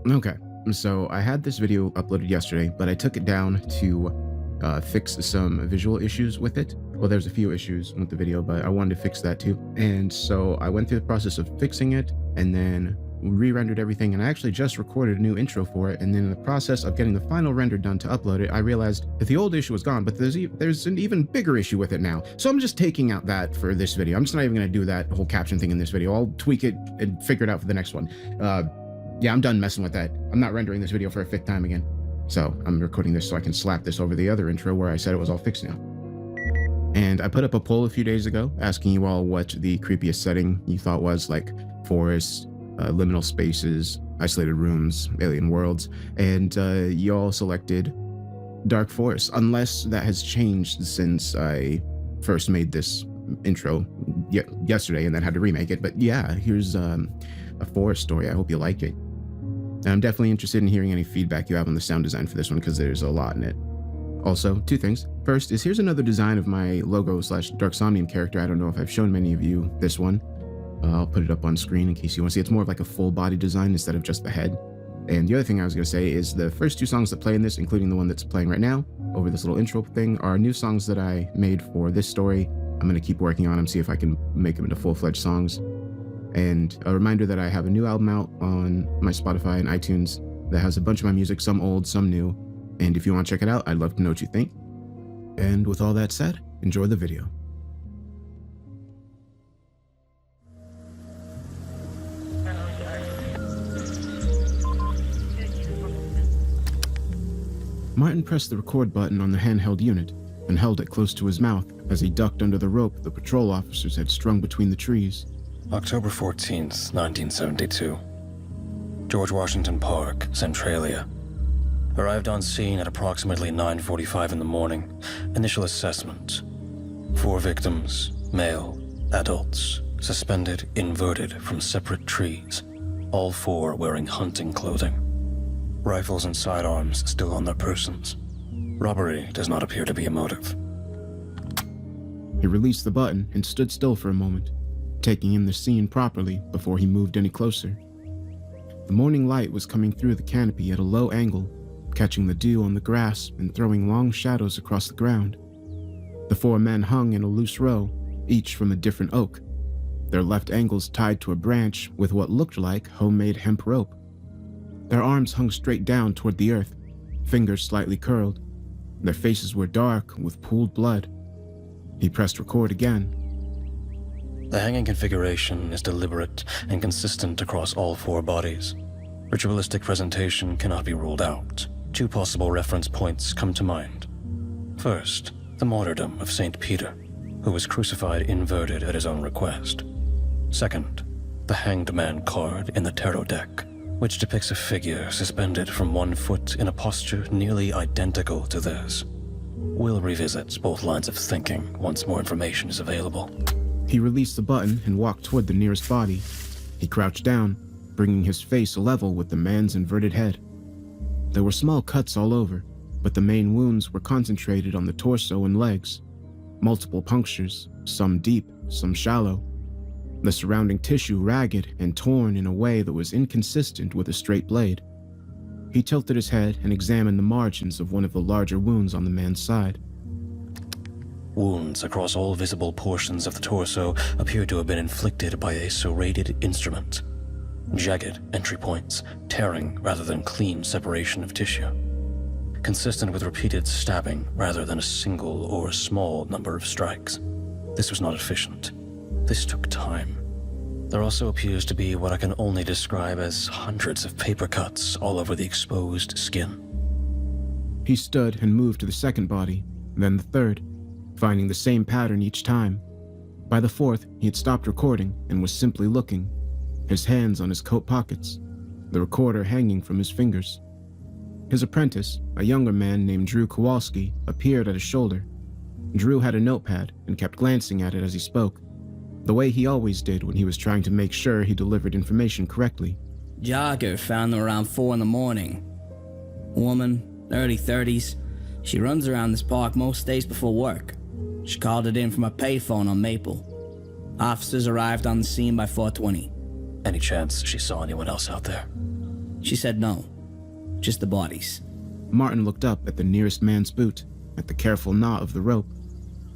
Okay, so I had this video uploaded yesterday, but I took it down to fix some visual issues with it. Well, there's a few issues with the video, but I wanted to fix that too. And so I went through the process of fixing it and then re-rendered everything. And I actually just recorded a new intro for it. And then in the process of getting the final render done to upload it, I realized that the old issue was gone, but there's an even bigger issue with it now. So I'm just taking out that for this video. I'm just not even going to do that whole caption thing in this video. I'll tweak it and figure it out for the next one. Yeah, I'm done messing with that. I'm not rendering this video for a fifth time again. So I'm recording this so I can slap this over the other intro where I said it was all fixed now. And I put up a poll a few days ago asking you all what the creepiest setting you thought was, like forests, liminal spaces, isolated rooms, alien worlds, and you all selected Dark Forest, unless that has changed since I first made this intro yesterday and then had to remake it. But yeah, here's a forest story. I hope you like it. And I'm definitely interested in hearing any feedback you have on the sound design for this one, because there's a lot in it. Also, two things. First is here's another design of my logo / Dark Somnium character. I don't know if I've shown many of you this one. I'll put it up on screen in case you want to see. It's more of like a full body design instead of just the head. And the other thing I was going to say is the first two songs that play in this, including the one that's playing right now over this little intro thing, are new songs that I made for this story. I'm going to keep working on them, see if I can make them into full-fledged songs. And a reminder that I have a new album out on my Spotify and iTunes that has a bunch of my music, some old, some new. And if you want to check it out, I'd love to know what you think. And with all that said, enjoy the video. Martin pressed the record button on the handheld unit and held it close to his mouth as he ducked under the rope the patrol officers had strung between the trees. October 14th, 1972. George Washington Park, Centralia. Arrived on scene at approximately 9:45 in the morning. Initial assessment. 4 victims, male, adults, suspended, inverted from separate trees. All 4 wearing hunting clothing. Rifles and sidearms still on their persons. Robbery does not appear to be a motive. He released the button and stood still for a moment, taking in the scene properly before he moved any closer. The morning light was coming through the canopy at a low angle, catching the dew on the grass and throwing long shadows across the ground. The 4 men hung in a loose row, each from a different oak, their left ankles tied to a branch with what looked like homemade hemp rope. Their arms hung straight down toward the earth, fingers slightly curled. Their faces were dark with pooled blood. He pressed record again. The hanging configuration is deliberate and consistent across all 4 bodies. Ritualistic presentation cannot be ruled out. 2 possible reference points come to mind. First, the martyrdom of Saint Peter, who was crucified inverted at his own request. Second, the Hanged Man card in the tarot deck, which depicts a figure suspended from 1 foot in a posture nearly identical to this. We'll revisit both lines of thinking once more information is available. He released the button and walked toward the nearest body. He crouched down, bringing his face level with the man's inverted head. There were small cuts all over, but the main wounds were concentrated on the torso and legs. Multiple punctures, some deep, some shallow. The surrounding tissue ragged and torn in a way that was inconsistent with a straight blade. He tilted his head and examined the margins of one of the larger wounds on the man's side. Wounds across all visible portions of the torso appear to have been inflicted by a serrated instrument. Jagged entry points, tearing rather than clean separation of tissue. Consistent with repeated stabbing rather than a single or a small number of strikes. This was not efficient. This took time. There also appears to be what I can only describe as hundreds of paper cuts all over the exposed skin. He stood and moved to the second body, then the third, finding the same pattern each time. By the 4th, he had stopped recording and was simply looking, his hands on his coat pockets, the recorder hanging from his fingers. His apprentice, a younger man named Drew Kowalski, appeared at his shoulder. Drew had a notepad and kept glancing at it as he spoke, the way he always did when he was trying to make sure he delivered information correctly. Jogger found them around 4 in the morning. Woman, early 30s. She runs around this park most days before work. She called it in from a payphone on Maple. Officers arrived on the scene by 4:20. Any chance she saw anyone else out there? She said no, just the bodies. Martin looked up at the nearest man's boot, at the careful knot of the rope.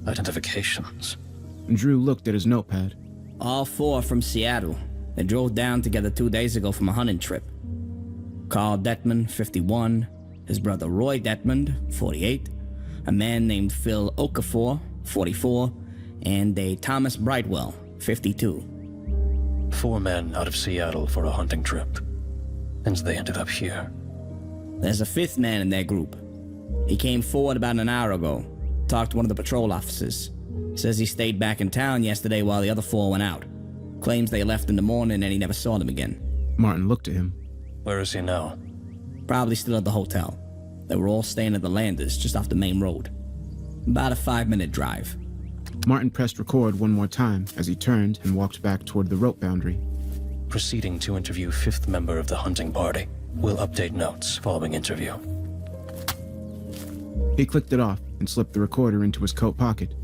Identifications. Drew looked at his notepad. All 4 from Seattle. They drove down together 2 days ago from a hunting trip. Carl Detman, 51. His brother Roy Detman, 48. A man named Phil Okafor, 44. And a Thomas Brightwell, 52. 4 men out of Seattle for a hunting trip. And they ended up here. There's a 5th man in their group. He came forward about an hour ago. Talked to one of the patrol officers. Says he stayed back in town yesterday while the other 4 went out. Claims they left in the morning and he never saw them again. Martin looked at him. Where is he now? Probably still at the hotel. They were all staying at the Landers just off the main road. About a 5-minute drive. Martin pressed record one more time as he turned and walked back toward the rope boundary. Proceeding to interview 5th member of the hunting party. We'll update notes following interview. He clicked it off and slipped the recorder into his coat pocket.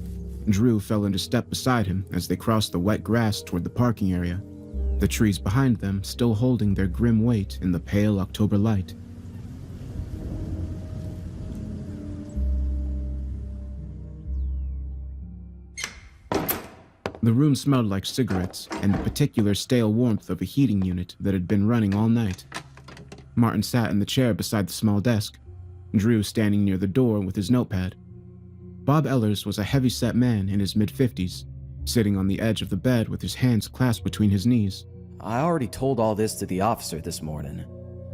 Drew fell into step beside him as they crossed the wet grass toward the parking area, the trees behind them still holding their grim weight in the pale October light. The room smelled like cigarettes and the particular stale warmth of a heating unit that had been running all night. Martin sat in the chair beside the small desk, Drew standing near the door with his notepad. Bob Ellers was a heavy-set man in his mid-50s, sitting on the edge of the bed with his hands clasped between his knees. I already told all this to the officer this morning.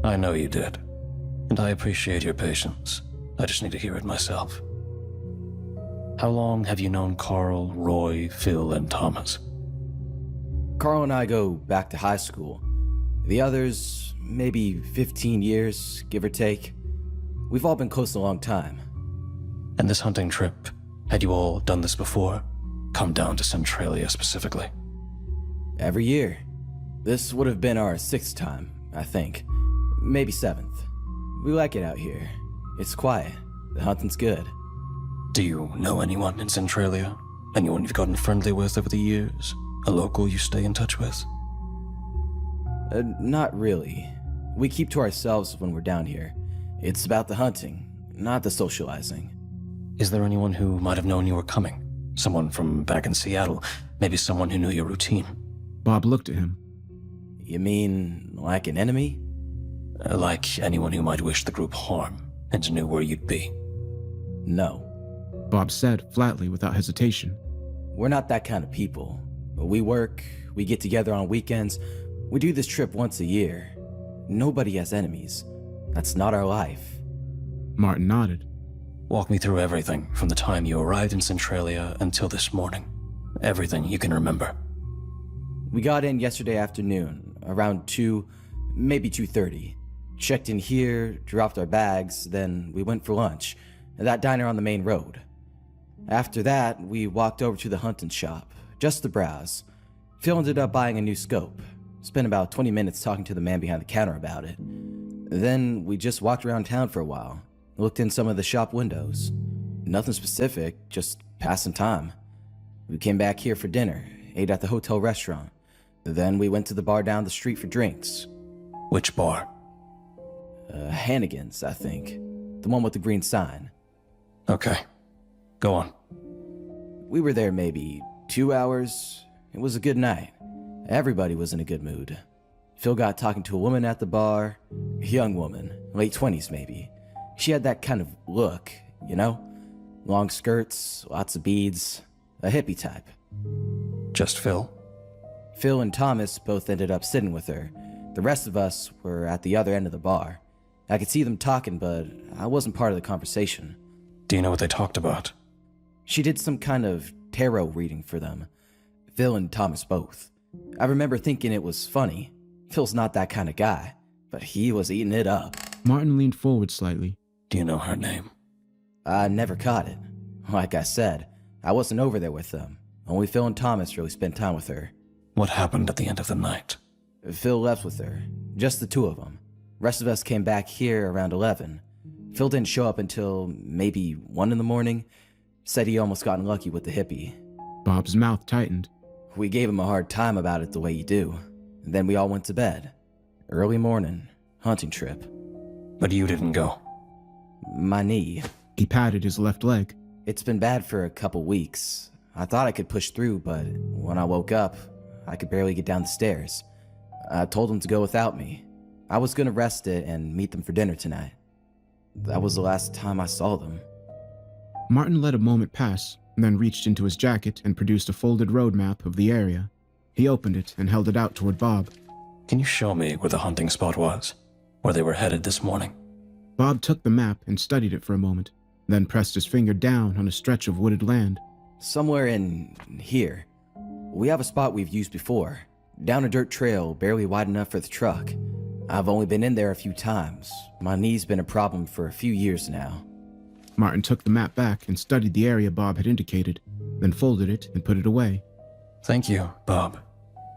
I know you did. And I appreciate your patience. I just need to hear it myself. How long have you known Carl, Roy, Phil, and Thomas? Carl and I go back to high school. The others, maybe 15 years, give or take. We've all been close a long time. And this hunting trip, had you all done this before? Come down to Centralia specifically? Every year. This would have been our 6th time, I think. Maybe 7th. We like it out here. It's quiet. The hunting's good. Do you know anyone in Centralia? Anyone you've gotten friendly with over the years? A local you stay in touch with? Not really. We keep to ourselves when we're down here. It's about the hunting, not the socializing. Is there anyone who might have known you were coming? Someone from back in Seattle? Maybe someone who knew your routine? Bob looked at him. You mean, like an enemy? Like anyone who might wish the group harm and knew where you'd be? No. Bob said flatly without hesitation. We're not that kind of people. We work, we get together on weekends, we do this trip once a year. Nobody has enemies. That's not our life. Martin nodded. Walk me through everything from the time you arrived in Centralia until this morning. Everything you can remember. We got in yesterday afternoon, around 2, maybe 2:30. Checked in here, dropped our bags, then we went for lunch at that diner on the main road. After that, we walked over to the hunting shop, just to browse. Phil ended up buying a new scope. Spent about 20 minutes talking to the man behind the counter about it. Then we just walked around town for a while, looked in some of the shop windows. Nothing specific, just passing time. We came back here for dinner, ate at the hotel restaurant. Then we went to the bar down the street for drinks. Which bar? Hannigan's, I think. The one with the green sign. Okay. Go on. We were there maybe 2 hours. It was a good night. Everybody was in a good mood. Phil got talking to a woman at the bar. A young woman, late 20s maybe. She had that kind of look, you know? Long skirts, lots of beads. A hippie type. Just Phil? Phil and Thomas both ended up sitting with her. The rest of us were at the other end of the bar. I could see them talking, but I wasn't part of the conversation. Do you know what they talked about? She did some kind of tarot reading for them. Phil and Thomas both. I remember thinking it was funny. Phil's not that kind of guy, but he was eating it up. Martin leaned forward slightly. Do you know her name? I never caught it. Like I said, I wasn't over there with them. Only Phil and Thomas really spent time with her. What happened at the end of the night? Phil left with her. Just the 2 of them. Rest of us came back here around 11. Phil didn't show up until maybe 1 in the morning. Said he almost got unlucky with the hippie. Bob's mouth tightened. We gave him a hard time about it the way you do. And then we all went to bed. Early morning. hunting trip. But you didn't go. My knee. He patted his left leg. It's been bad for a couple weeks. I thought I could push through, but when I woke up, I could barely get down the stairs. I told them to go without me. I was gonna rest it and meet them for dinner tonight. That was the last time I saw them. Martin let a moment pass, then reached into his jacket and produced a folded road map of the area. He opened it and held it out toward Bob. Can you show me where the hunting spot was? Where they were headed this morning? Bob took the map and studied it for a moment, then pressed his finger down on a stretch of wooded land. Somewhere in here. We have a spot we've used before. Down a dirt trail, barely wide enough for the truck. I've only been in there a few times. My knee's been a problem for a few years now. Martin took the map back and studied the area Bob had indicated, then folded it and put it away. Thank you, Bob.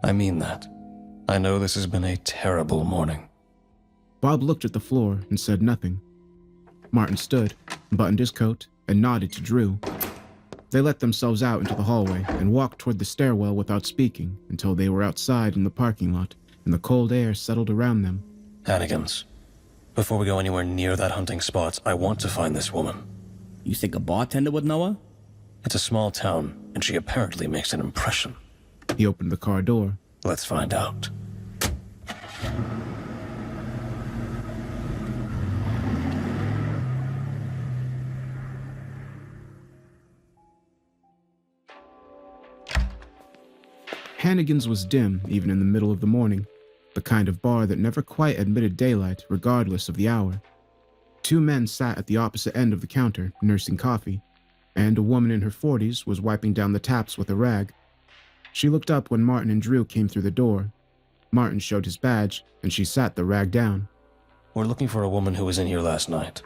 I mean that. I know this has been a terrible morning. Bob looked at the floor and said nothing. Martin stood, buttoned his coat, and nodded to Drew. They let themselves out into the hallway and walked toward the stairwell without speaking until they were outside in the parking lot and the cold air settled around them. Hannigan's. Before we go anywhere near that hunting spot, I want to find this woman. You think a bartender would know her? It's a small town, and she apparently makes an impression. He opened the car door. Let's find out. Hannigan's was dim even in the middle of the morning, the kind of bar that never quite admitted daylight regardless of the hour. Two men sat at the opposite end of the counter, nursing coffee, and a woman in her 40s was wiping down the taps with a rag. She looked up when Martin and Drew came through the door. Martin showed his badge, and she sat the rag down. We're looking for a woman who was in here last night.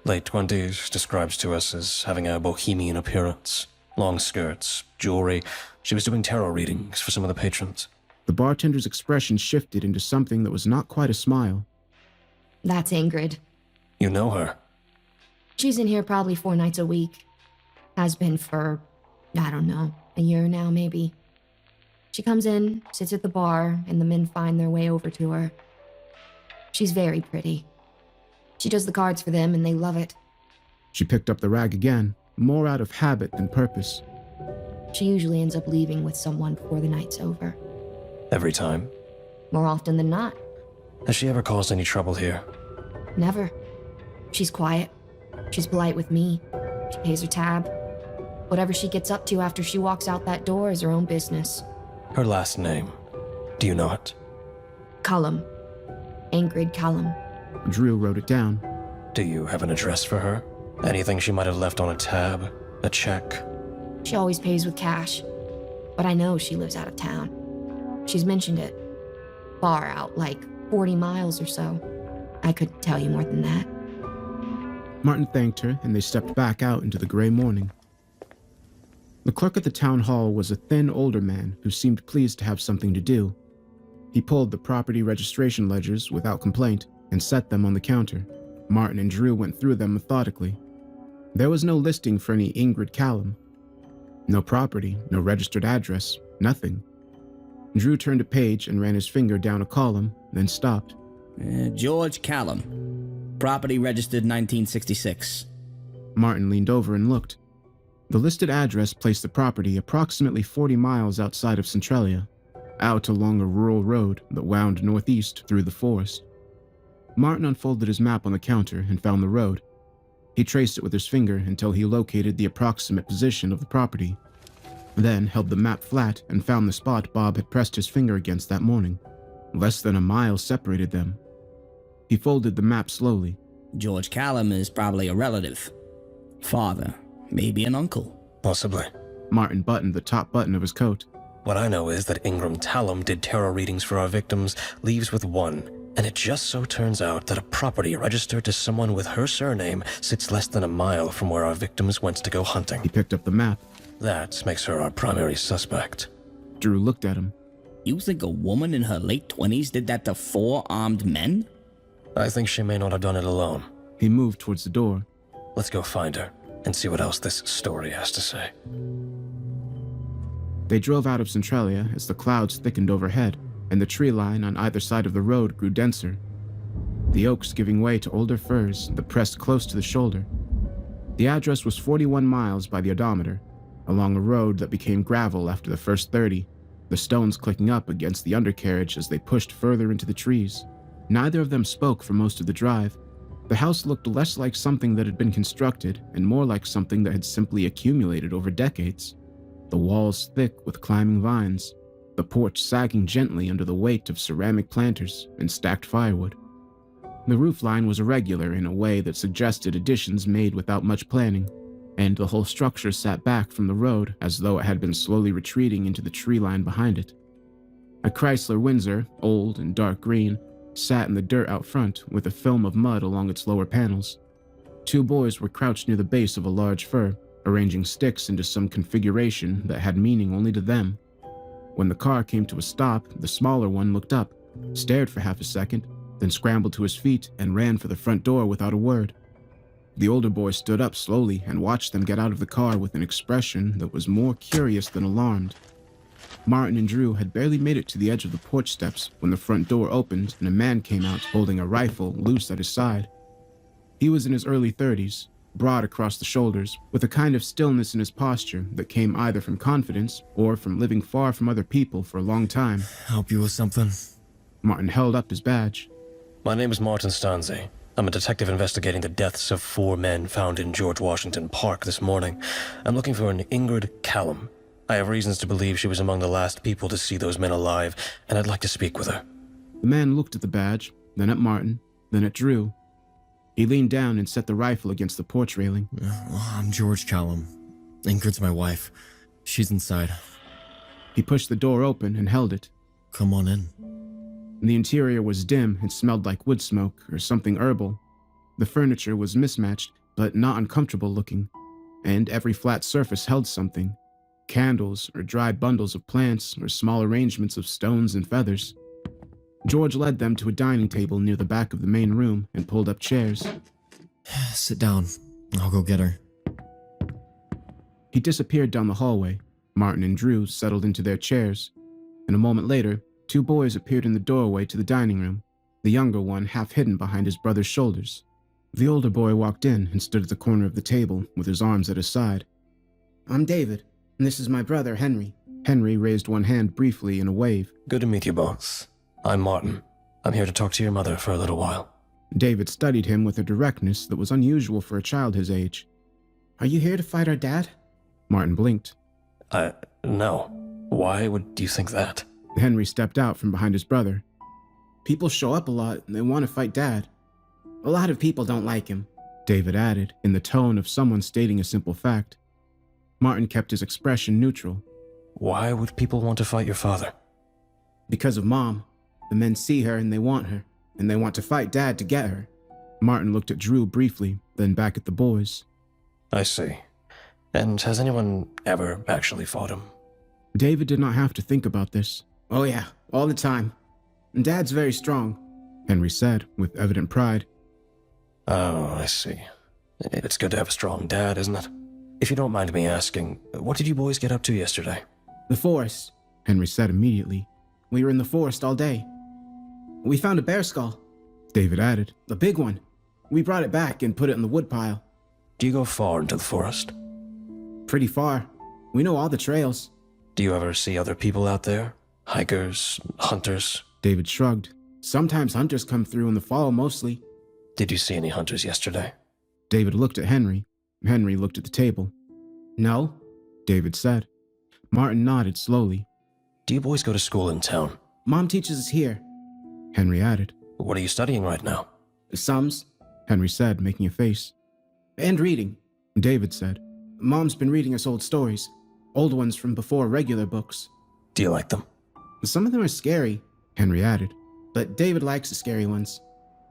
Late 20s, describes to us as having a bohemian appearance. Long skirts, jewelry. She was doing tarot readings for some of the patrons. The bartender's expression shifted into something that was not quite a smile. That's Ingrid. You know her? She's in here probably 4 nights a week. Has been for, I don't know, a year now maybe. She comes in, sits at the bar, and the men find their way over to her. She's very pretty. She does the cards for them and they love it. She picked up the rag again, more out of habit than purpose. She usually ends up leaving with someone before the night's over. Every time? More often than not. Has she ever caused any trouble here? Never. She's quiet. She's polite with me. She pays her tab. Whatever she gets up to after she walks out that door is her own business. Her last name. Do you know it? Cullum. Ingrid Cullum. Drew wrote it down. Do you have an address for her? Anything she might have left on a tab? A check? She always pays with cash. But I know she lives out of town. She's mentioned it. Far out, like 40 miles or so. I couldn't tell you more than that. Martin thanked her, and they stepped back out into the gray morning. The clerk at the town hall was a thin, older man who seemed pleased to have something to do. He pulled the property registration ledgers without complaint and set them on the counter. Martin and Drew went through them methodically. There was no listing for any Ingrid Callum. No property, no registered address, nothing. Drew turned a page and ran his finger down a column, then stopped. George Callum. Property registered 1966. Martin leaned over and looked. The listed address placed the property approximately 40 miles outside of Centralia, out along a rural road that wound northeast through the forest. Martin unfolded his map on the counter and found the road. He traced it with his finger until he located the approximate position of the property, then held the map flat and found the spot Bob had pressed his finger against that morning. Less than a mile separated them. He folded the map slowly. George Callum is probably a relative. Father, maybe an uncle. Possibly. Martin buttoned the top button of his coat. What I know is that Ingram Talum did tarot readings for our victims, leaves with one, and it just so turns out that a property registered to someone with her surname sits less than a mile from where our victims went to go hunting. He picked up the map. That makes her our primary suspect. Drew looked at him. You think a woman in her late 20s did that to 4 armed men? I think she may not have done it alone. He moved towards the door. Let's go find her and see what else this story has to say. They drove out of Centralia as the clouds thickened overhead, and the tree line on either side of the road grew denser. the oaks giving way to older firs that pressed close to the shoulder. The address was 41 miles by the odometer, along a road that became gravel after the first 30, the stones clicking up against the undercarriage as they pushed further into the trees. Neither of them spoke for most of the drive. The house looked less like something that had been constructed and more like something that had simply accumulated over decades. The walls thick with climbing vines, the porch sagging gently under the weight of ceramic planters and stacked firewood. The roofline was irregular in a way that suggested additions made without much planning, and the whole structure sat back from the road as though it had been slowly retreating into the tree line behind it. A Chrysler Windsor, old and dark green, sat in the dirt out front with a film of mud along its lower panels. Two boys were crouched near the base of a large fir, arranging sticks into some configuration that had meaning only to them. When the car came to a stop, the smaller one looked up, stared for half a second, then scrambled to his feet and ran for the front door without a word. The older boy stood up slowly and watched them get out of the car with an expression that was more curious than alarmed. Martin and Drew had barely made it to the edge of the porch steps when the front door opened and a man came out holding a rifle loose at his side. He was in his early 30s, broad across the shoulders, with a kind of stillness in his posture that came either from confidence or from living far from other people for a long time. Help you with something? Martin held up his badge. My name is Martin Stanzi. I'm a detective investigating the deaths of 4 men found in George Washington Park this morning. I'm looking for an Ingrid Callum. I have reasons to believe she was among the last people to see those men alive, and I'd like to speak with her. The man looked at the badge, then at Martin, then at Drew. He leaned down and set the rifle against the porch railing. I'm George Callum. Ingrid's my wife. She's inside. He pushed the door open and held it. Come on in. The interior was dim and smelled like wood smoke or something herbal. The furniture was mismatched, but not uncomfortable looking, and every flat surface held something. Candles or dried bundles of plants or small arrangements of stones and feathers. George led them to a dining table near the back of the main room and pulled up chairs. Sit down. I'll go get her. He disappeared down the hallway. Martin and Drew settled into their chairs, and a moment later, 2 boys appeared in the doorway to the dining room, the younger one half hidden behind his brother's shoulders. The older boy walked in and stood at the corner of the table with his arms at his side. I'm David, and this is my brother, Henry. Henry raised one hand briefly in a wave. Good to meet you both. I'm Martin. I'm here to talk to your mother for a little while. David studied him with a directness that was unusual for a child his age. Are you here to fight our dad? Martin blinked. No. Why would you think that? Henry stepped out from behind his brother. People show up a lot and they want to fight Dad. A lot of people don't like him. David added, in the tone of someone stating a simple fact. Martin kept his expression neutral. Why would people want to fight your father? Because of Mom. The men see her and they want her, and they want to fight Dad to get her. Martin looked at Drew briefly, then back at the boys. I see. And has anyone ever actually fought him? David did not have to think about this. Oh yeah, all the time. And Dad's very strong, Henry said, with evident pride. Oh, I see. It's good to have a strong dad, isn't it? If you don't mind me asking, what did you boys get up to yesterday? The forest, Henry said immediately. We were in the forest all day. We found a bear skull, David added. a big one. We brought it back and put it in the woodpile. Do you go far into the forest? Pretty far. We know all the trails. Do you ever see other people out there? Hikers, hunters? David shrugged. Sometimes hunters come through in the fall mostly. Did you see any hunters yesterday? David looked at Henry. Henry looked at the table. No, David said. Martin nodded slowly. Do you boys go to school in town? Mom teaches us here. Henry added. What are you studying right now? Sums. Henry said, making a face. And reading. David said. Mom's been reading us old stories. Old ones from before regular books. Do you like them? Some of them are scary, Henry added. but David likes the scary ones.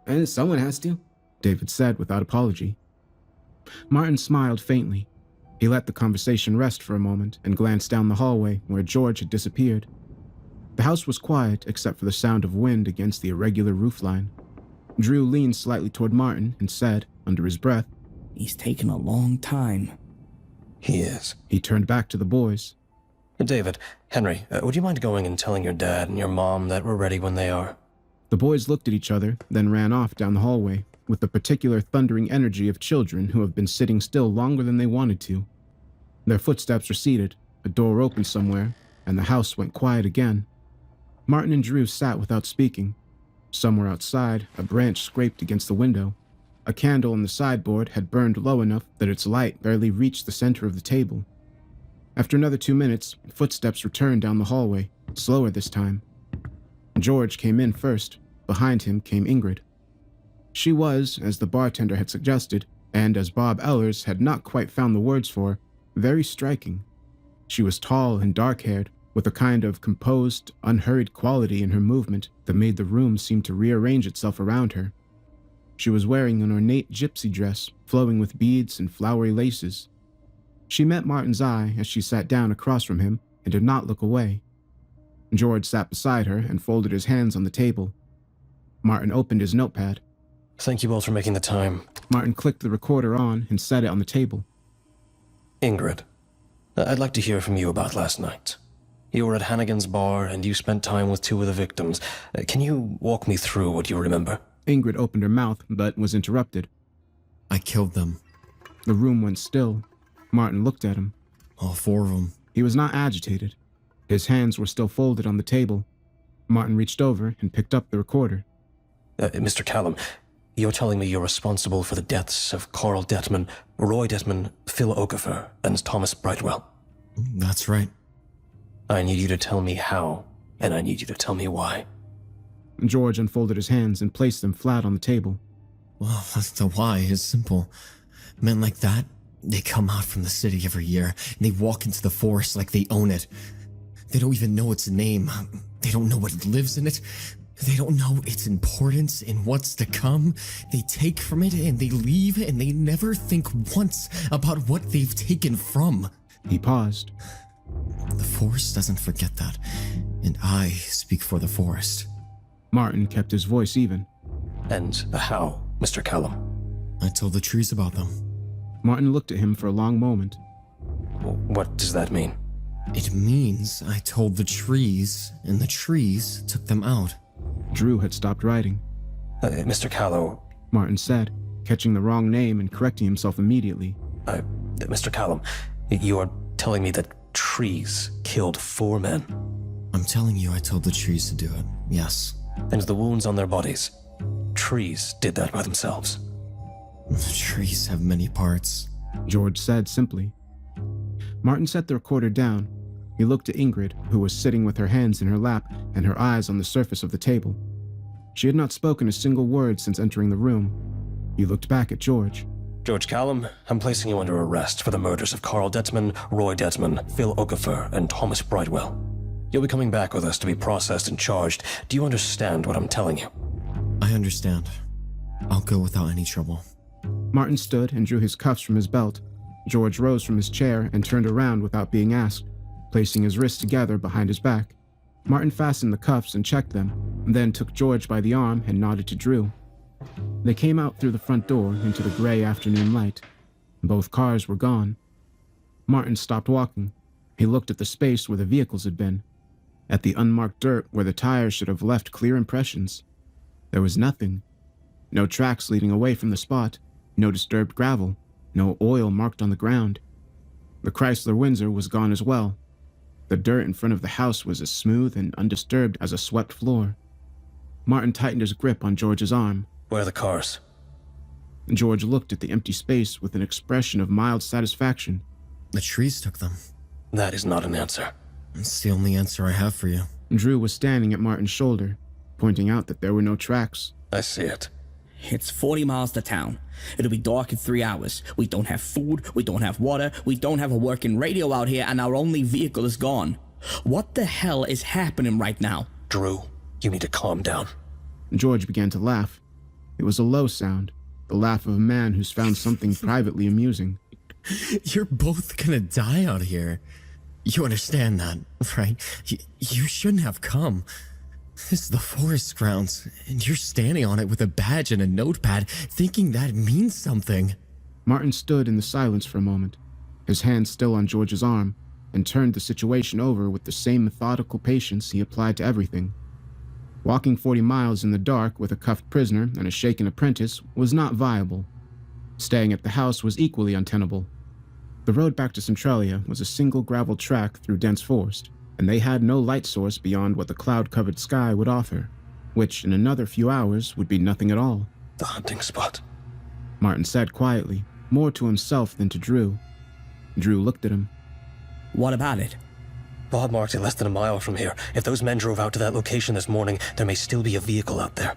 And someone has to. David said without apology. Martin smiled faintly. He let the conversation rest for a moment and glanced down the hallway where George had disappeared. The house was quiet except for the sound of wind against the irregular roofline. Drew leaned slightly toward Martin and said, under his breath, He's taken a long time. He is. He turned back to the boys. David, Henry, would you mind going and telling your dad and your mom that we're ready when they are? The boys looked at each other, then ran off down the hallway, with the particular thundering energy of children who have been sitting still longer than they wanted to. Their footsteps receded, a door opened somewhere, and the house went quiet again. Martin and Drew sat without speaking. Somewhere outside, a branch scraped against the window. A candle on the sideboard had burned low enough that its light barely reached the center of the table. After another 2 minutes, footsteps returned down the hallway, slower this time. George came in first. Behind him came Ingrid. She was, as the bartender had suggested, and as Bob Ellers had not quite found the words for, very striking. She was tall and dark-haired, with a kind of composed, unhurried quality in her movement that made the room seem to rearrange itself around her. She was wearing an ornate gypsy dress, flowing with beads and flowery laces. She met Martin's eye as she sat down across from him and did not look away. George sat beside her and folded his hands on the table. Martin opened his notepad. Thank you both for making the time. Martin clicked the recorder on and set it on the table. Ingrid, I'd like to hear from you about last night. You were at Hannigan's bar and you spent time with two of the victims. Can you walk me through what you remember? Ingrid opened her mouth, but was interrupted. I killed them. The room went still. Martin looked at him. All 4 of them. He was not agitated. His hands were still folded on the table. Martin reached over and picked up the recorder. Mr. Callum, you're telling me you're responsible for the deaths of Carl Detman, Roy Detman, Phil Okafor, and Thomas Brightwell. That's right. I need you to tell me how, and I need you to tell me why. George unfolded his hands and placed them flat on the table. Well, the why is simple. Men like that, they come out from the city every year, and they walk into the forest like they own it. They don't even know its name. They don't know what lives in it. They don't know its importance and what's to come. They take from it and they leave, and they never think once about what they've taken from. He paused. The forest doesn't forget that, and I speak for the forest. Martin kept his voice even. And the how, Mr. Callum? I told the trees about them. Martin looked at him for a long moment. What does that mean? It means I told the trees, and the trees took them out. Drew had stopped writing. Mr. Callow, Martin said, catching the wrong name and correcting himself immediately. Mr. Callum, you are telling me that trees killed 4 men? I'm telling you I told the trees to do it, yes. And the wounds on their bodies, trees did that by themselves? The trees have many parts. George said simply. Martin set the recorder down. He looked at Ingrid, who was sitting with her hands in her lap and her eyes on the surface of the table. She had not spoken a single word since entering the room. He looked back at George. George Callum, I'm placing you under arrest for the murders of Carl Detman, Roy Detman, Phil Okafor, and Thomas Brightwell. You'll be coming back with us to be processed and charged. Do you understand what I'm telling you? I understand. I'll go without any trouble. Martin stood and drew his cuffs from his belt. George rose from his chair and turned around without being asked, placing his wrists together behind his back. Martin fastened the cuffs and checked them, then took George by the arm and nodded to Drew. They came out through the front door into the gray afternoon light. Both cars were gone. Martin stopped walking. He looked at the space where the vehicles had been, at the unmarked dirt where the tires should have left clear impressions. There was nothing. No tracks leading away from the spot, no disturbed gravel, no oil marked on the ground. The Chrysler Windsor was gone as well. The dirt in front of the house was as smooth and undisturbed as a swept floor. Martin tightened his grip on George's arm. Where are the cars? George looked at the empty space with an expression of mild satisfaction. The trees took them. That is not an answer. It's the only answer I have for you. Drew was standing at Martin's shoulder, pointing out that there were no tracks. I see it. It's 40 miles to town. It'll be dark in 3 hours. We don't have food, we don't have water, we don't have a working radio out here, and our only vehicle is gone. What the hell is happening right now? Drew, you need to calm down. George began to laugh. It was a low sound, the laugh of a man who's found something privately amusing. You're both gonna die out here. You understand that, right? You shouldn't have come. This is the forest grounds, and you're standing on it with a badge and a notepad, thinking that means something. Martin stood in the silence for a moment, his hand still on George's arm, and turned the situation over with the same methodical patience he applied to everything. Walking 40 miles in the dark with a cuffed prisoner and a shaken apprentice was not viable. Staying at the house was equally untenable. The road back to Centralia was a single gravel track through dense forest, and they had no light source beyond what the cloud-covered sky would offer, which in another few hours would be nothing at all. The hunting spot. Martin said quietly, more to himself than to Drew. Drew looked at him. What about it? Bob marked it less than a mile from here. If those men drove out to that location this morning, there may still be a vehicle out there.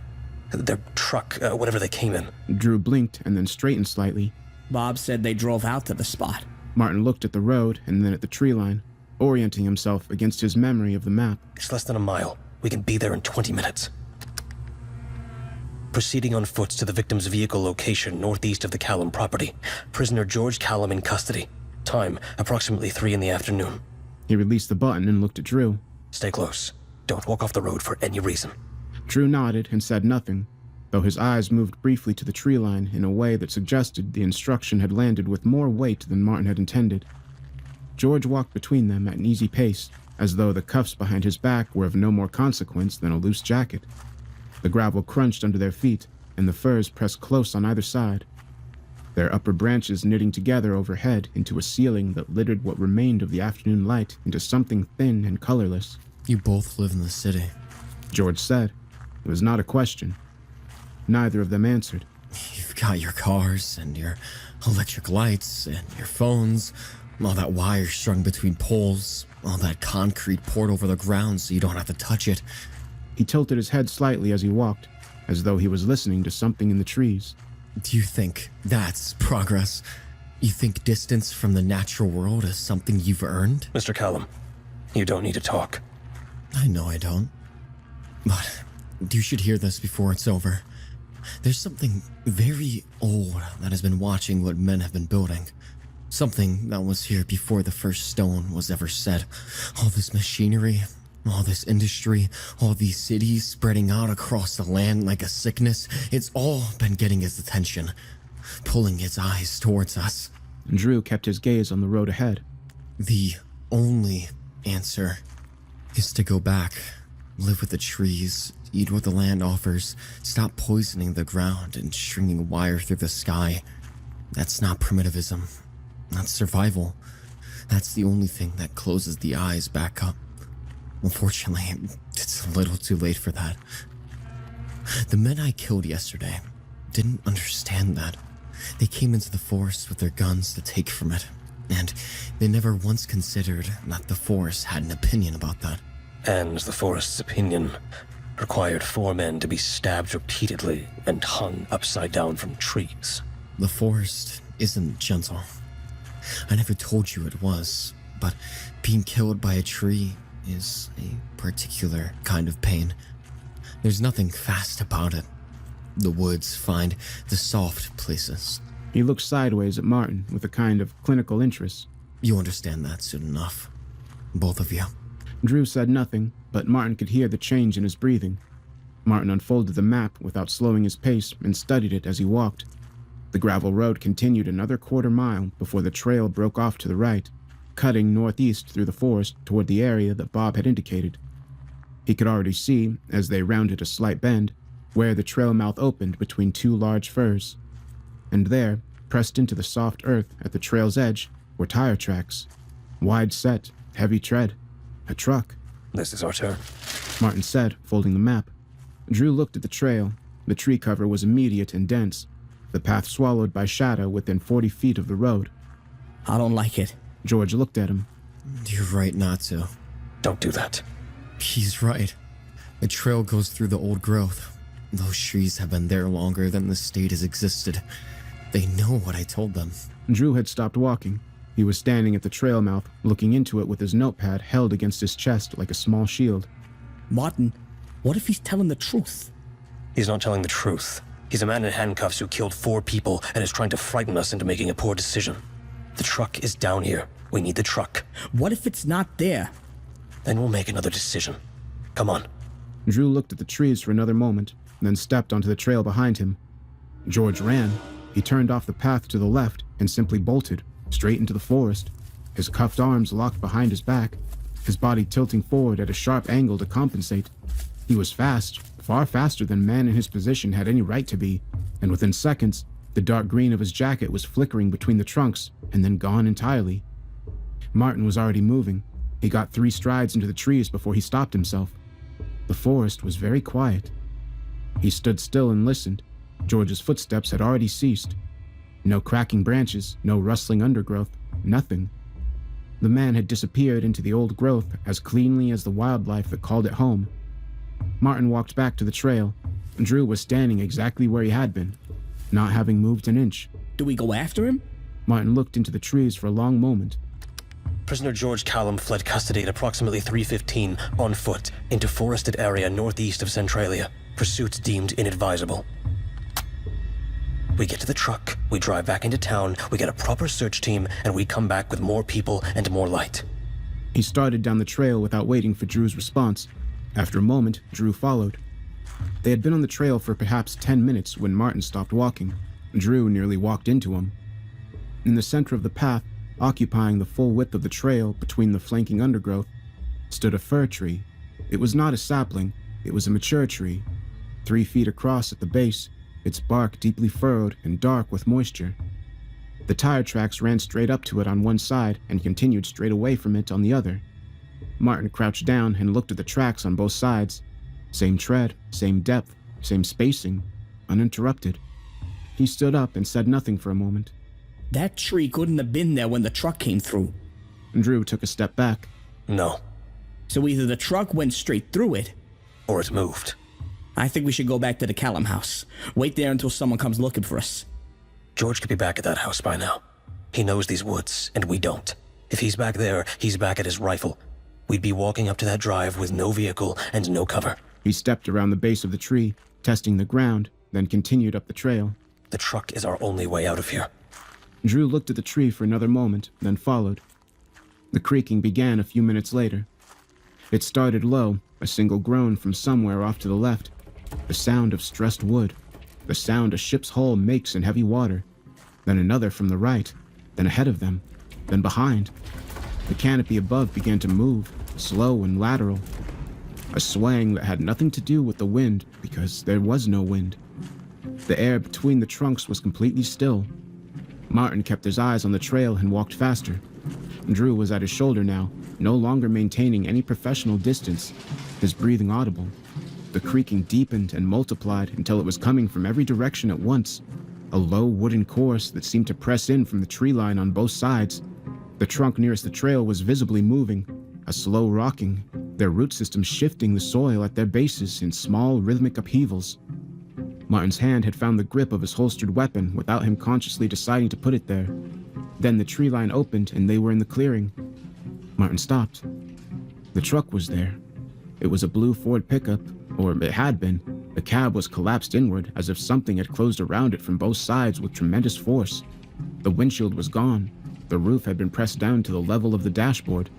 Their truck, whatever they came in. Drew blinked and then straightened slightly. Bob said they drove out to the spot. Martin looked at the road and then at the tree line, orienting himself against his memory of the map. It's less than a mile. We can be there in 20 minutes. Proceeding on foot to the victim's vehicle location northeast of the Callum property. Prisoner George Callum in custody. Time, approximately 3 in the afternoon. He released the button and looked at Drew. Stay close. Don't walk off the road for any reason. Drew nodded and said nothing, though his eyes moved briefly to the tree line in a way that suggested the instruction had landed with more weight than Martin had intended. George walked between them at an easy pace, as though the cuffs behind his back were of no more consequence than a loose jacket. The gravel crunched under their feet, and the firs pressed close on either side, their upper branches knitting together overhead into a ceiling that littered what remained of the afternoon light into something thin and colorless. You both live in the city. George said. It was not a question. Neither of them answered. You've got your cars and your electric lights and your phones, all that wire strung between poles, all that concrete poured over the ground so you don't have to touch it. He tilted his head slightly as he walked, as though he was listening to something in the trees. Do you think that's progress? You think distance from the natural world is something you've earned? Mr. Callum, you don't need to talk. I know I don't. But you should hear this before it's over. There's something very old that has been watching what men have been building. Something that was here before the first stone was ever set. All this machinery, all this industry, all these cities spreading out across the land like a sickness, it's all been getting its attention, pulling its eyes towards us. Drew kept his gaze on the road ahead. The only answer is to go back, live with the trees, eat what the land offers, stop poisoning the ground and stringing wire through the sky. That's not primitivism. That's survival. That's the only thing that closes the eyes back up. Unfortunately, it's a little too late for that. The men I killed yesterday didn't understand that. They came into the forest with their guns to take from it, and they never once considered that the forest had an opinion about that. And the forest's opinion required 4 men to be stabbed repeatedly and hung upside down from trees. The forest isn't gentle. I never told you it was, but being killed by a tree is a particular kind of pain. There's nothing fast about it. The woods find the soft places. He looked sideways at Martin with a kind of clinical interest. You understand that soon enough. Both of you. Drew said nothing, but Martin could hear the change in his breathing. Martin unfolded the map without slowing his pace and studied it as he walked. The gravel road continued another quarter-mile before the trail broke off to the right, cutting northeast through the forest toward the area that Bob had indicated. He could already see, as they rounded a slight bend, where the trail mouth opened between 2 large firs. And there, pressed into the soft earth at the trail's edge, were tire tracks. Wide set, heavy tread. A truck. This is our turn. Martin said, folding the map. Drew looked at the trail. The tree cover was immediate and dense, the path swallowed by shadow within 40 feet of the road. I don't like it. George looked at him. You're right not to. Don't do that. He's right. The trail goes through the old growth. Those trees have been there longer than the state has existed. They know what I told them. Drew had stopped walking. He was standing at the trail mouth, looking into it with his notepad held against his chest like a small shield. Martin, what if he's telling the truth? He's not telling the truth. He's a man in handcuffs who killed 4 people and is trying to frighten us into making a poor decision. The truck is down here. We need the truck. What if it's not there? Then we'll make another decision. Come on. Drew looked at the trees for another moment, then stepped onto the trail behind him. George ran. He turned off the path to the left and simply bolted, straight into the forest, his cuffed arms locked behind his back, his body tilting forward at a sharp angle to compensate. He was fast, far faster than man in his position had any right to be, and within seconds, the dark green of his jacket was flickering between the trunks and then gone entirely. Martin was already moving. He got 3 strides into the trees before he stopped himself. The forest was very quiet. He stood still and listened. George's footsteps had already ceased. No cracking branches, no rustling undergrowth, nothing. The man had disappeared into the old growth as cleanly as the wildlife that called it home. Martin walked back to the trail. Drew was standing exactly where he had been, not having moved an inch. Do we go after him? Martin looked into the trees for a long moment. Prisoner George Callum fled custody at approximately 3:15 on foot into forested area northeast of Centralia. Pursuit deemed inadvisable. We get to the truck, we drive back into town, we get a proper search team, and we come back with more people and more light. He started down the trail without waiting for Drew's response. After a moment, Drew followed. They had been on the trail for perhaps 10 minutes when Martin stopped walking. Drew nearly walked into him. In the center of the path, occupying the full width of the trail between the flanking undergrowth, stood a fir tree. It was not a sapling, it was a mature tree, 3 feet across at the base, its bark deeply furrowed and dark with moisture. The tire tracks ran straight up to it on one side and continued straight away from it on the other. Martin crouched down and looked at the tracks on both sides. Same tread, same depth, same spacing, uninterrupted. He stood up and said nothing for a moment. That tree couldn't have been there when the truck came through. Drew took a step back. No. So either the truck went straight through it, Or it moved. I think we should go back to the Callum house. Wait there until someone comes looking for us. George could be back at that house by now. He knows these woods, and we don't. If he's back there, he's back at his rifle. We'd be walking up to that drive with no vehicle and no cover. He stepped around the base of the tree, testing the ground, then continued up the trail. The truck is our only way out of here. Drew looked at the tree for another moment, then followed. The creaking began a few minutes later. It started low, a single groan from somewhere off to the left. The sound of stressed wood. The sound a ship's hull makes in heavy water. Then another from the right, then ahead of them, then behind. The canopy above began to move, slow and lateral. A swaying that had nothing to do with the wind because there was no wind. The air between the trunks was completely still. Martin kept his eyes on the trail and walked faster. Drew was at his shoulder now, no longer maintaining any professional distance, his breathing audible. The creaking deepened and multiplied until it was coming from every direction at once, a low wooden course that seemed to press in from the tree line on both sides. The trunk nearest the trail was visibly moving, a slow rocking, their root systems shifting the soil at their bases in small rhythmic upheavals. Martin's hand had found the grip of his holstered weapon without him consciously deciding to put it there. Then the tree line opened and they were in the clearing. Martin stopped. The truck was there. It was a blue Ford pickup, or it had been. The cab was collapsed inward as if something had closed around it from both sides with tremendous force. The windshield was gone. The roof had been pressed down to the level of the dashboard.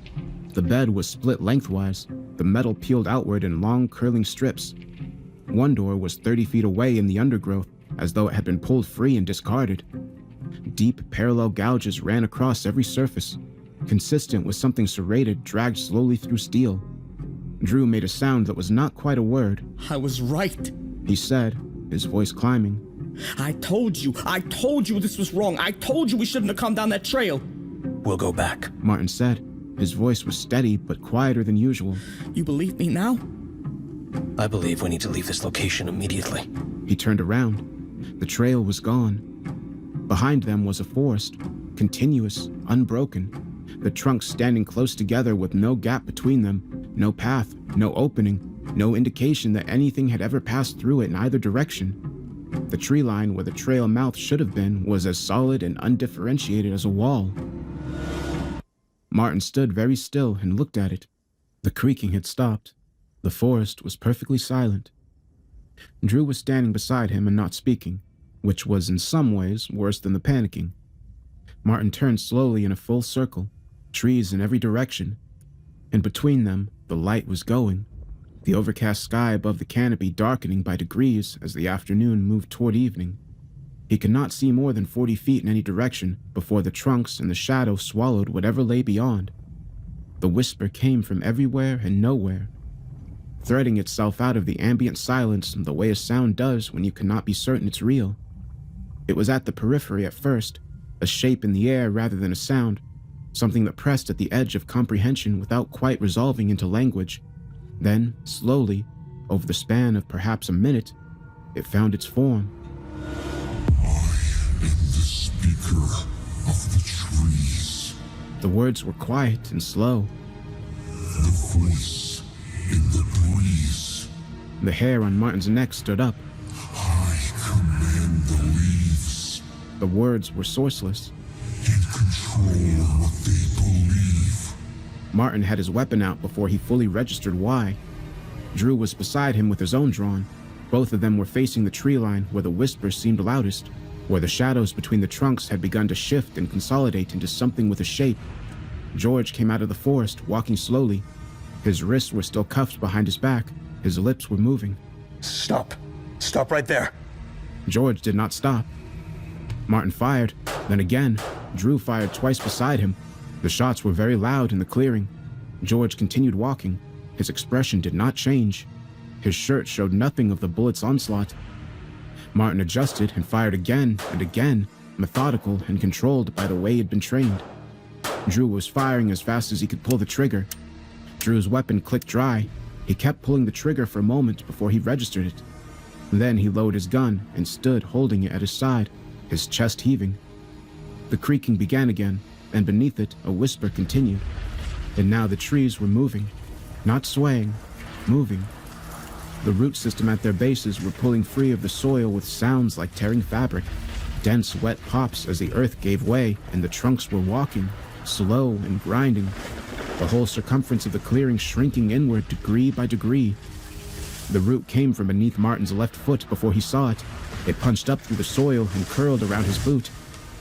The bed was split lengthwise, the metal peeled outward in long curling strips. One door was 30 feet away in the undergrowth, as though it had been pulled free and discarded. Deep parallel gouges ran across every surface, consistent with something serrated dragged slowly through steel. Drew made a sound that was not quite a word. I was right. He said, his voice climbing. I told you this was wrong. I told you we shouldn't have come down that trail. We'll go back. Martin said. His voice was steady but quieter than usual. You believe me now? I believe we need to leave this location immediately. He turned around. The trail was gone. Behind them was a forest, continuous, unbroken. The trunks standing close together with no gap between them, no path, no opening, no indication that anything had ever passed through it in either direction. The tree line where the trail mouth should have been was as solid and undifferentiated as a wall. Martin stood very still and looked at it. The creaking had stopped. The forest was perfectly silent. Drew was standing beside him and not speaking, which was in some ways worse than the panicking. Martin turned slowly in a full circle, trees in every direction, and between them the light was going, the overcast sky above the canopy darkening by degrees as the afternoon moved toward evening. He could not see more than 40 feet in any direction before the trunks and the shadow swallowed whatever lay beyond. The whisper came from everywhere and nowhere. threading itself out of the ambient silence the way a sound does when you cannot be certain it's real. It was at the periphery at first, a shape in the air rather than a sound, something that pressed at the edge of comprehension without quite resolving into language. Then, slowly, over the span of perhaps a minute, it found its form. I am the speaker of the trees. The words were quiet and slow. The voice in the breeze. The hair on Martin's neck stood up. I command the leaves. The words were sourceless. And control what they believe. Martin had his weapon out before he fully registered why. Drew was beside him with his own drawn. Both of them were facing the tree line where the whispers seemed loudest, where the shadows between the trunks had begun to shift and consolidate into something with a shape. George came out of the forest, walking slowly. His wrists were still cuffed behind his back. His lips were moving. Stop. Stop right there. George did not stop. Martin fired. Then again, Drew fired twice beside him. The shots were very loud in the clearing. George continued walking. His expression did not change. His shirt showed nothing of the bullet's onslaught. Martin adjusted and fired again and again, methodical and controlled by the way he'd been trained. Drew was firing as fast as he could pull the trigger. Drew's weapon clicked dry. He kept pulling the trigger for a moment before he registered it. Then he lowered his gun and stood holding it at his side, his chest heaving. The creaking began again, and beneath it, a whisper continued. And now the trees were moving, not swaying, moving. The root system at their bases were pulling free of the soil with sounds like tearing fabric, dense, wet pops as the earth gave way and the trunks were walking, slow and grinding, the whole circumference of the clearing shrinking inward degree by degree. The root came from beneath Martin's left foot before he saw it. It punched up through the soil and curled around his boot.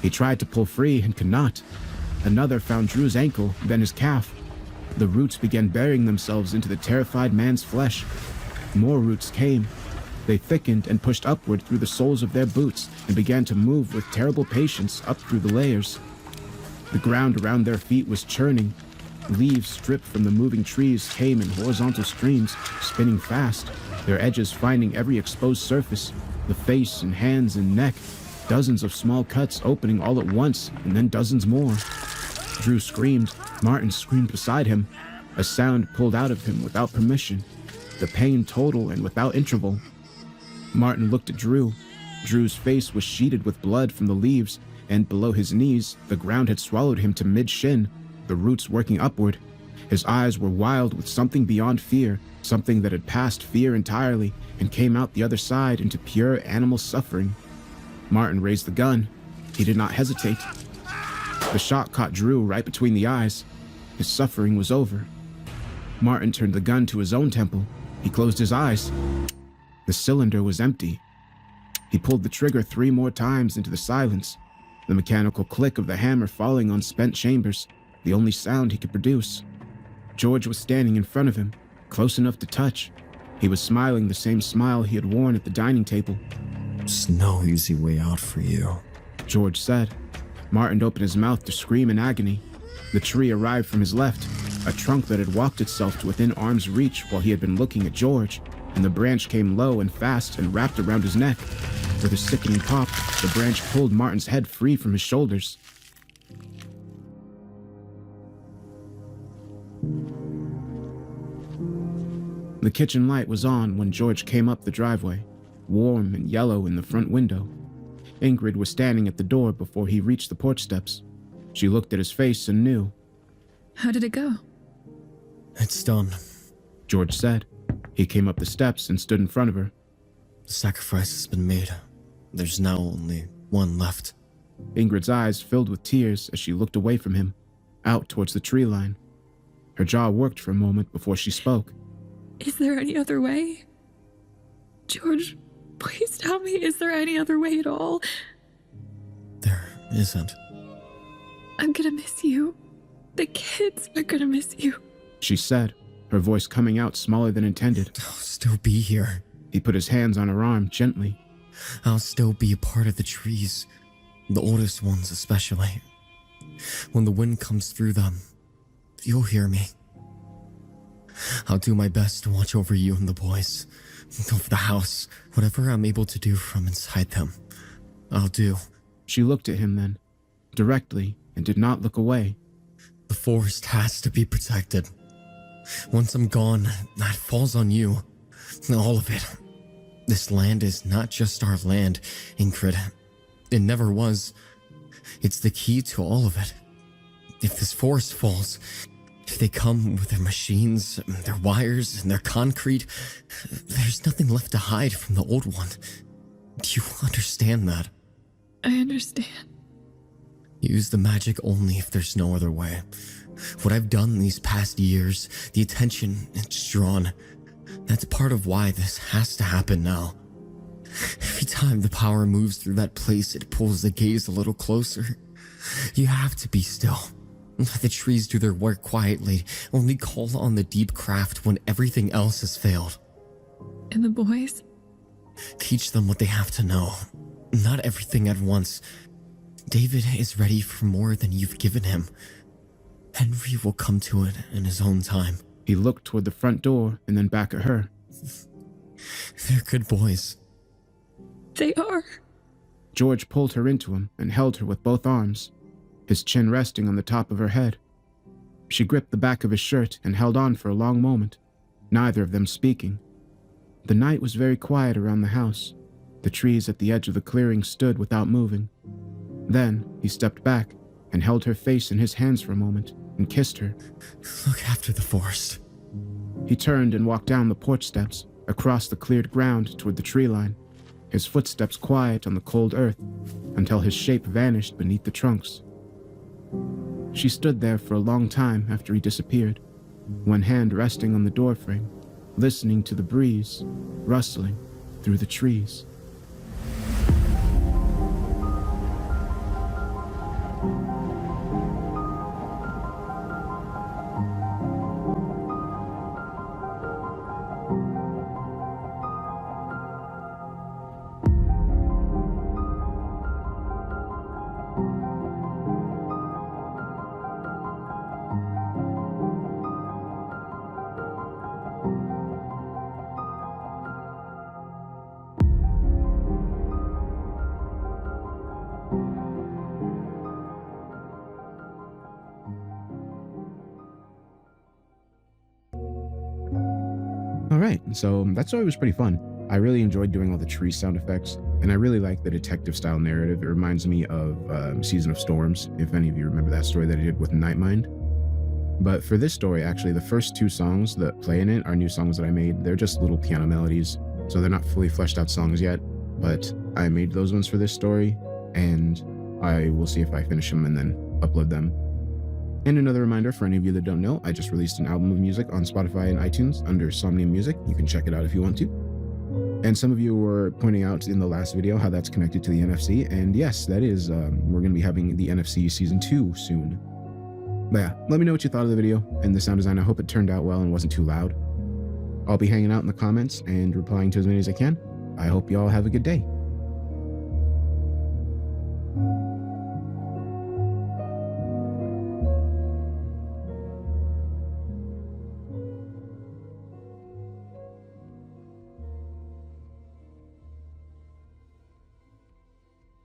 He tried to pull free and could not. Another found Drew's ankle, then his calf. The roots began burying themselves into the terrified man's flesh. More roots came. They thickened and pushed upward through the soles of their boots and began to move with terrible patience up through the layers. The ground around their feet was churning. Leaves stripped from the moving trees came in horizontal streams, spinning fast, their edges finding every exposed surface, the face and hands and neck, dozens of small cuts opening all at once, and then dozens more. Drew screamed. Martin screamed beside him. A sound pulled out of him without permission. The pain total and without interval. Martin looked at Drew. Drew's face was sheeted with blood from the leaves, and below his knees, the ground had swallowed him to mid-shin, the roots working upward. His eyes were wild with something beyond fear, something that had passed fear entirely and came out the other side into pure animal suffering. Martin raised the gun. He did not hesitate. The shot caught Drew right between the eyes. His suffering was over. Martin turned the gun to his own temple. He closed his eyes. The cylinder was empty. He pulled the trigger 3 more times into the silence, the mechanical click of the hammer falling on spent chambers, the only sound he could produce. George was standing in front of him, close enough to touch. He was smiling the same smile he had worn at the dining table. There's no easy way out for you, George said. Martin opened his mouth to scream in agony. The tree arrived from his left, a trunk that had walked itself to within arm's reach while he had been looking at George, and the branch came low and fast and wrapped around his neck. With a sickening pop, the branch pulled Martin's head free from his shoulders. The kitchen light was on when George came up the driveway, warm and yellow in the front window. Ingrid was standing at the door before he reached the porch steps. She looked at his face and knew. How did it go? It's done. George said. He came up the steps and stood in front of her. The sacrifice has been made. There's now only one left. Ingrid's eyes filled with tears as she looked away from him, out towards the tree line. Her jaw worked for a moment before she spoke. Is there any other way? George, please tell me, is there any other way at all? There isn't. I'm gonna miss you. The kids are gonna miss you. She said, her voice coming out smaller than intended. I'll still be here. He put his hands on her arm gently. I'll still be a part of the trees. The oldest ones especially. When the wind comes through them, you'll hear me. I'll do my best to watch over you and the boys, over the house, whatever I'm able to do from inside them. I'll do. She looked at him then, directly, and did not look away. The forest has to be protected. Once I'm gone, that falls on you. All of it. This land is not just our land, Ingrid. It never was. It's the key to all of it. If this forest falls, if they come with their machines, their wires, and their concrete, there's nothing left to hide from the old one. Do you understand that? I understand. Use the magic only if there's no other way. What I've done these past years, the attention it's drawn, that's part of why this has to happen now. Every time the power moves through that place, it pulls the gaze a little closer. You have to be still. Let the trees do their work quietly. Only call on the deep craft when everything else has failed. And the boys? Teach them what they have to know. Not everything at once. David is ready for more than you've given him. Henry will come to it in his own time. He looked toward the front door and then back at her. They're good boys. They are. George pulled her into him and held her with both arms, his chin resting on the top of her head. She gripped the back of his shirt and held on for a long moment, neither of them speaking. The night was very quiet around the house. The trees at the edge of the clearing stood without moving. Then he stepped back and held her face in his hands for a moment and kissed her. Look after the forest. He turned and walked down the porch steps, across the cleared ground toward the tree line, his footsteps quiet on the cold earth until his shape vanished beneath the trunks. She stood there for a long time after he disappeared, one hand resting on the doorframe, listening to the breeze rustling through the trees. All right, so that story was pretty fun. I really enjoyed doing all the tree sound effects, and I really like the detective-style narrative. It reminds me of Season of Storms, if any of you remember that story that I did with Nightmind. But for this story, actually, the first two songs that play in it are new songs that I made. They're just little piano melodies, so they're not fully fleshed out songs yet, but I made those ones for this story, and I will see if I finish them and then upload them. And another reminder for any of you that don't know, I just released an album of music on Spotify and iTunes under Somnium Music. You can check it out if you want to. And some of you were pointing out in the last video how that's connected to the NFC, and yes, that is. We're going to be having the NFC Season 2 soon. But yeah, let me know what you thought of the video and the sound design. I hope it turned out well and wasn't too loud. I'll be hanging out in the comments and replying to as many as I can. I hope you all have a good day.